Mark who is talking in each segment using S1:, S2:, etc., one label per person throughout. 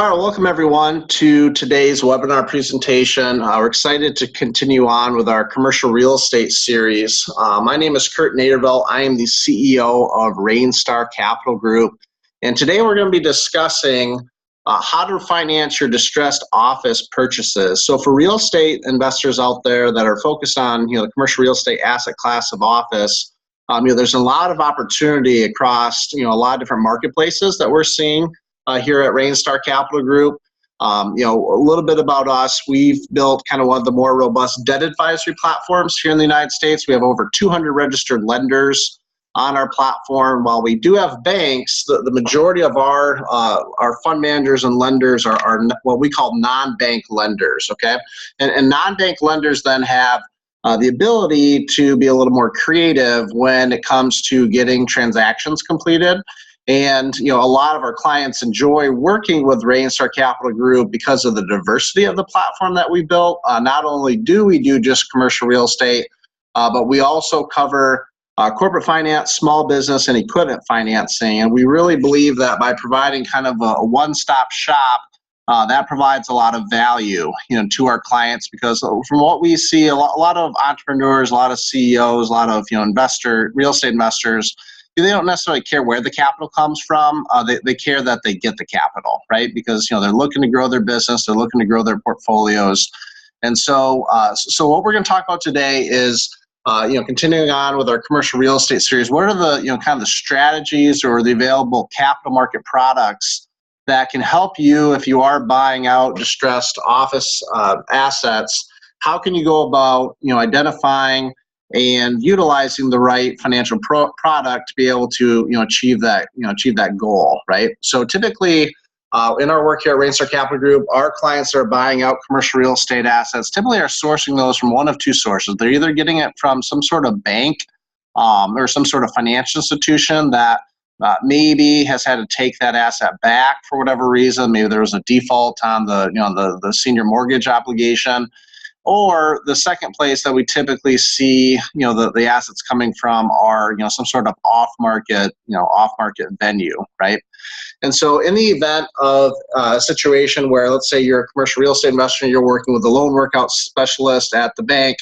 S1: All right, welcome everyone to today's webinar presentation. We're excited to continue on with our commercial real estate series. My name is Kurt Naderville. I am the CEO of Rainstar Capital Group. And today we're going to be discussing how to finance your distressed office purchases. So for real estate investors out there that are focused on the commercial real estate asset class of office, there's a lot of opportunity across a lot of different marketplaces that we're seeing here at Rainstar Capital Group. A little bit about us. We've built kind of one of the more robust debt advisory platforms here in the United States. We have over 200 registered lenders on our platform. While we do have banks, the majority of our fund managers and lenders are what we call non-bank lenders, okay? And non-bank lenders then have the ability to be a little more creative when it comes to getting transactions completed. And a lot of our clients enjoy working with Rainstar Capital Group because of the diversity of the platform that we built. Not only do we do just commercial real estate, but we also cover corporate finance, small business, and equipment financing. And we really believe that by providing kind of a one-stop shop, that provides a lot of value, to our clients, because from what we see, a lot of entrepreneurs, a lot of CEOs, a lot of real estate investors, they don't necessarily care where the capital comes from. They care that they get the capital, right? Because they're looking to grow their business, they're looking to grow their portfolios, and so what we're going to talk about today is continuing on with our commercial real estate series. What are the kind of the strategies or the available capital market products that can help you if you are buying out distressed office assets? How can you go about identifying and utilizing the right financial product to be able to achieve that goal, right? So typically in our work here at Rainstar Capital Group, our clients that are buying out commercial real estate assets typically are sourcing those from one of two sources. They're either getting it from some sort of bank or some sort of financial institution that maybe has had to take that asset back for whatever reason. Maybe there was a default on the senior mortgage obligation. Or the second place that we typically see, the assets coming from are, some sort of off-market venue, right? And so in the event of a situation where, let's say you're a commercial real estate investor, you're working with a loan workout specialist at the bank,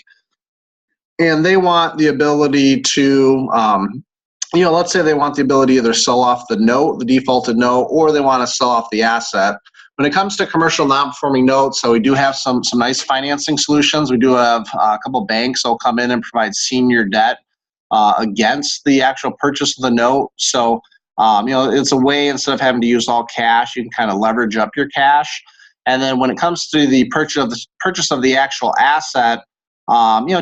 S1: and they want the ability to, let's say they want the ability to either sell off the note, the defaulted note, or they want to sell off the asset. When it comes to commercial non-performing notes, so we do have some nice financing solutions. We do have a couple banks that will come in and provide senior debt against the actual purchase of the note. So, it's a way, instead of having to use all cash, you can kind of leverage up your cash. And then when it comes to the purchase of the actual asset,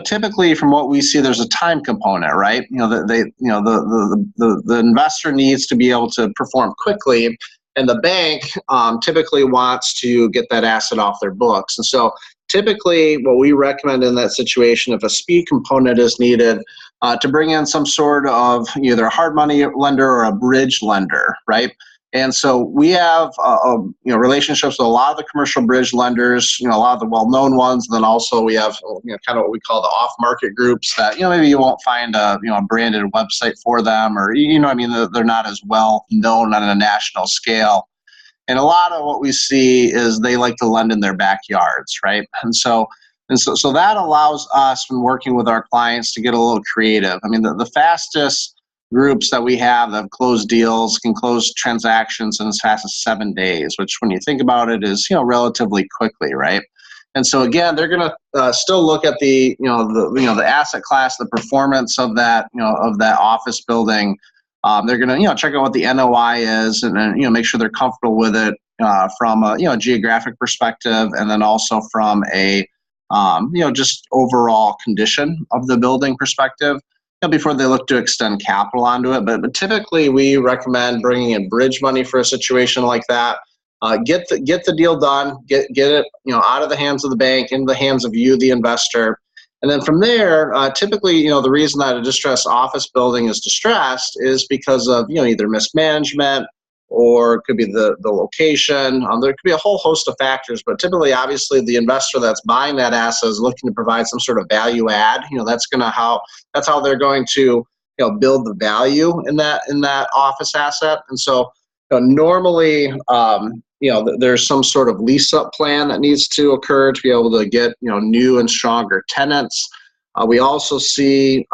S1: typically from what we see, there's a time component, right? The investor needs to be able to perform quickly. And the bank typically wants to get that asset off their books. And so typically what we recommend in that situation, if a speed component is needed, to bring in some sort of either a hard money lender or a bridge lender, right? And so we have relationships with a lot of the commercial bridge lenders, a lot of the well-known ones. And then also we have kind of what we call the off-market groups that maybe you won't find a branded website for them, or they're not as well known on a national scale. And a lot of what we see is they like to lend in their backyards, right? And so that allows us, when working with our clients, to get a little creative. I mean, the fastest groups that we have that have closed deals can close transactions in as fast as 7 days, which when you think about it is, relatively quickly, right? And so again, they're going to still look at the asset class, the performance of that, of that office building. They're going to, check out what the NOI is and then, make sure they're comfortable with it from a, geographic perspective, and then also from a, just overall condition of the building perspective, before they look to extend capital onto it. But typically we recommend bringing in bridge money for a situation like that. Get the deal done, get it out of the hands of the bank, into the hands of you, the investor. And then from there, typically, the reason that a distressed office building is distressed is because of, either mismanagement, or it could be the location. There could be a whole host of factors, but typically, obviously, the investor that's buying that asset is looking to provide some sort of value add. That's how they're going to build the value in that office asset. And so normally, there's some sort of lease up plan that needs to occur to be able to get, new and stronger tenants. We also see,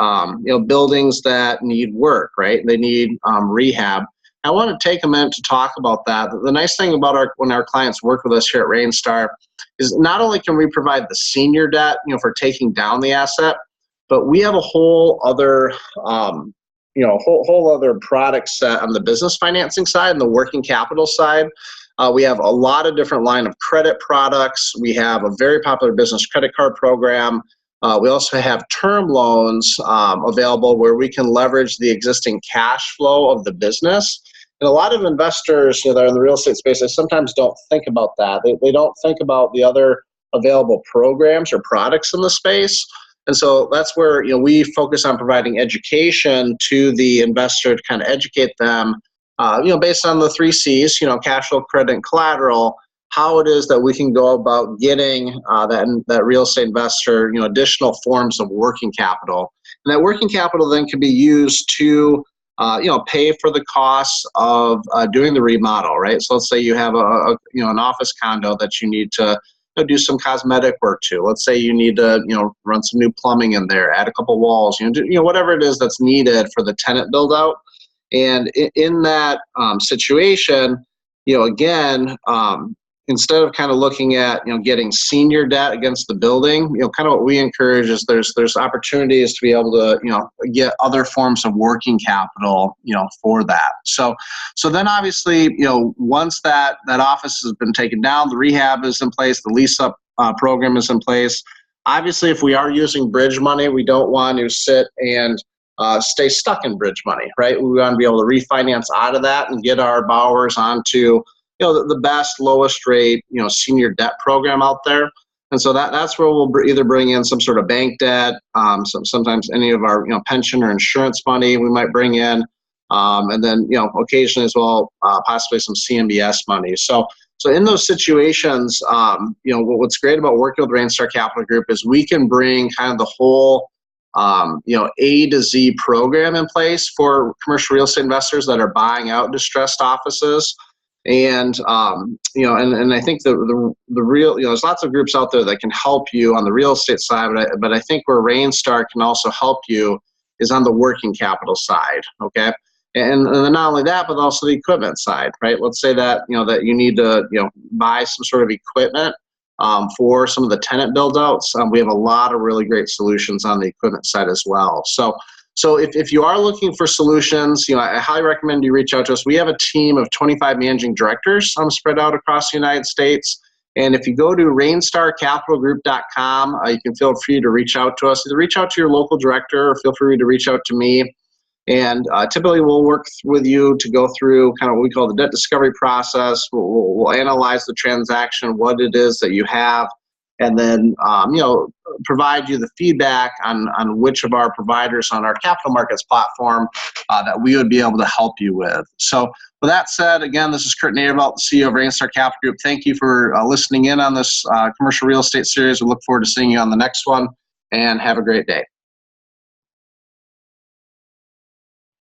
S1: buildings that need work, right? They need rehab. I want to take a minute to talk about that. The nice thing about when our clients work with us here at Rainstar is not only can we provide the senior debt, for taking down the asset, but we have a whole other, whole other product set on the business financing side and the working capital side. We have a lot of different line of credit products. We have a very popular business credit card program. We also have term loans available where we can leverage the existing cash flow of the business. And a lot of investors that are in the real estate space, they sometimes don't think about that. They don't think about the other available programs or products in the space. And so that's where we focus on providing education to the investor to kind of educate them, based on the 3 C's, cash flow, credit, and collateral, how it is that we can go about getting that real estate investor, additional forms of working capital. And that working capital then can be used to, pay for the costs of doing the remodel, right? So let's say you have an office condo that you need to do some cosmetic work to. Let's say you need to, run some new plumbing in there, add a couple walls, whatever it is that's needed for the tenant build out. And in that situation, again, instead of kind of looking at, getting senior debt against the building, kind of what we encourage is there's opportunities to be able to, get other forms of working capital, for that. So then obviously, once that office has been taken down, the rehab is in place, the lease up program is in place. Obviously, if we are using bridge money, we don't want to sit and stay stuck in bridge money, right? We want to be able to refinance out of that and get our borrowers onto the best, lowest rate, senior debt program out there. And so that's where we'll either bring in some sort of bank debt, sometimes any of our, pension or insurance money we might bring in, and then, occasionally as well, possibly some CMBS money. So in those situations, what's great about working with Rainstar Capital Group is we can bring kind of the whole, A to Z program in place for commercial real estate investors that are buying out distressed offices. And and I think the real, there's lots of groups out there that can help you on the real estate side, but I think where Rainstar can also help you is on the working capital side, okay? And then not only that, but also the equipment side, right? Let's say that that you need to buy some sort of equipment for some of the tenant build outs. We have a lot of really great solutions on the equipment side as well. So if you are looking for solutions, I highly recommend you reach out to us. We have a team of 25 managing directors spread out across the United States. And if you go to rainstarcapitalgroup.com, you can feel free to reach out to us. Either reach out to your local director or feel free to reach out to me. And typically we'll work with you to go through kind of what we call the debt discovery process. We'll analyze the transaction, what it is that you have, and then provide you the feedback on which of our providers on our capital markets platform that we would be able to help you with. So with that said, again, this is Kurt Nadervelt, the CEO of Rainstar Capital Group. Thank you for listening in on this commercial real estate series. We look forward to seeing you on the next one, and have a great day.